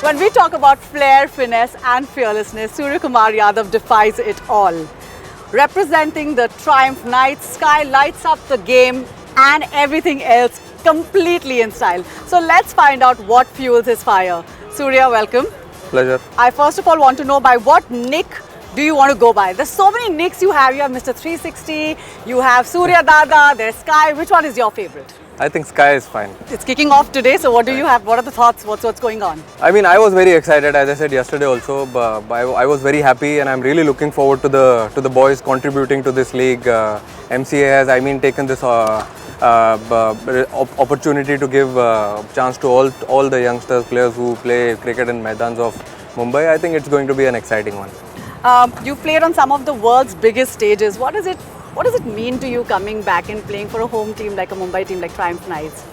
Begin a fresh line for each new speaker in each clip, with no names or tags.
When we talk about flair, finesse and fearlessness, Surya Kumar Yadav defies it all. Representing the Triumph Knights, Sky lights up the game and everything else completely in style. So let's find out what fuels his fire. Surya, welcome.
Pleasure.
I first of all want to know, by what nick do you want to go by? There's so many nicks you have. You have Mr. 360, you have Surya Dada, there's Sky. Which one is your favorite?
I think Sky is fine.
It's kicking off today, so what do you have? What are the thoughts? What's going on?
I mean, I was very excited, as I said yesterday also. But I was very happy, and I'm really looking forward to the boys contributing to this league. MCA has, taken this opportunity to give chance to all the youngsters, players who play cricket in Maidans of Mumbai. I think it's going to be an exciting one.
You've played on some of the world's biggest stages. What does it mean to you coming back and playing for a home team like a Mumbai team like Triumph Knights?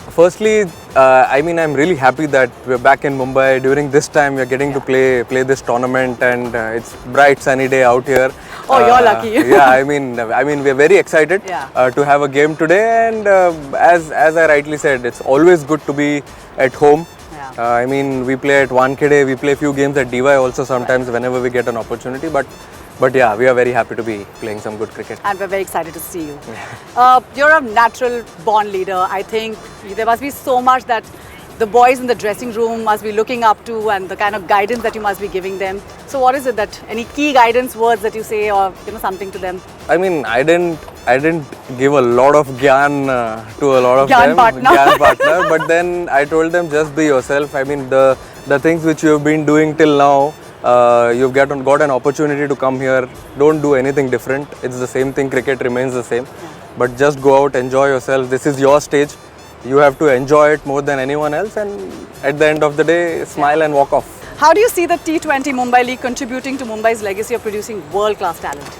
Firstly, I'm really happy that we're back in Mumbai. During this time, we're getting to play this tournament, and it's bright sunny day out here.
Oh, you're lucky.
Yeah, we're very excited to have a game today, and as I rightly said, it's always good to be at home.
Yeah.
We play at Wankhede, we play a few games at DY also sometimes whenever we get an opportunity. But yeah, we are very happy to be playing some good cricket.
And we're very excited to see you. You're a natural born leader. I think there must be so much that the boys in the dressing room must be looking up to, and the kind of guidance that you must be giving them. So what is it any key guidance words that you say, or something to them?
I didn't give a lot of gyan to a lot of
Gyan
them. Gyan partner. But then I told them, just be yourself. The things which you have been doing till now, you've got an opportunity to come here. Don't do anything different. It's the same thing. Cricket remains the same. But just go out, enjoy yourself. This is your stage. You have to enjoy it more than anyone else. And at the end of the day, smile and walk off. How
do you see the T20 Mumbai League contributing to Mumbai's legacy of producing world-class talent?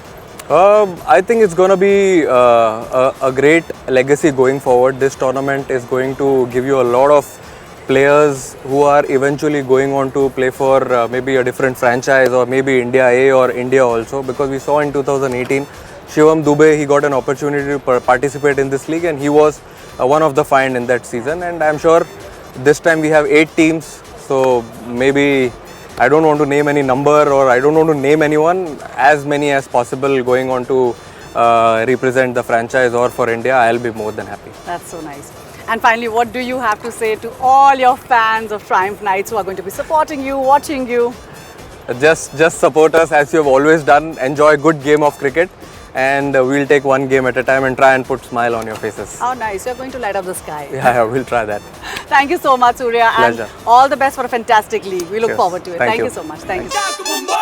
I think it's going to be a great legacy going forward. This tournament is going to give you a lot of players who are eventually going on to play for maybe a different franchise, or maybe India A or India also, because we saw in 2018 Shivam Dube, he got an opportunity to participate in this league, and he was one of the find in that season. And I'm sure this time we have 8 teams, so maybe I don't want to name any number, or I don't want to name anyone, as many as possible going on to represent the franchise or for India. I'll be more than happy.
That's so nice. And finally, what do you have to say to all your fans of Triumph Knights who are going to be supporting you, watching you?
Just support us as you have always done. Enjoy a good game of cricket, and we'll take one game at a time and try and put smile on your faces.
Oh, nice. You're going to light up the sky.
Yeah, we'll try that.
Thank you so much, Surya.
Pleasure.
And all the best for a fantastic league. We look forward to it.
Thank you
so much. Thank you.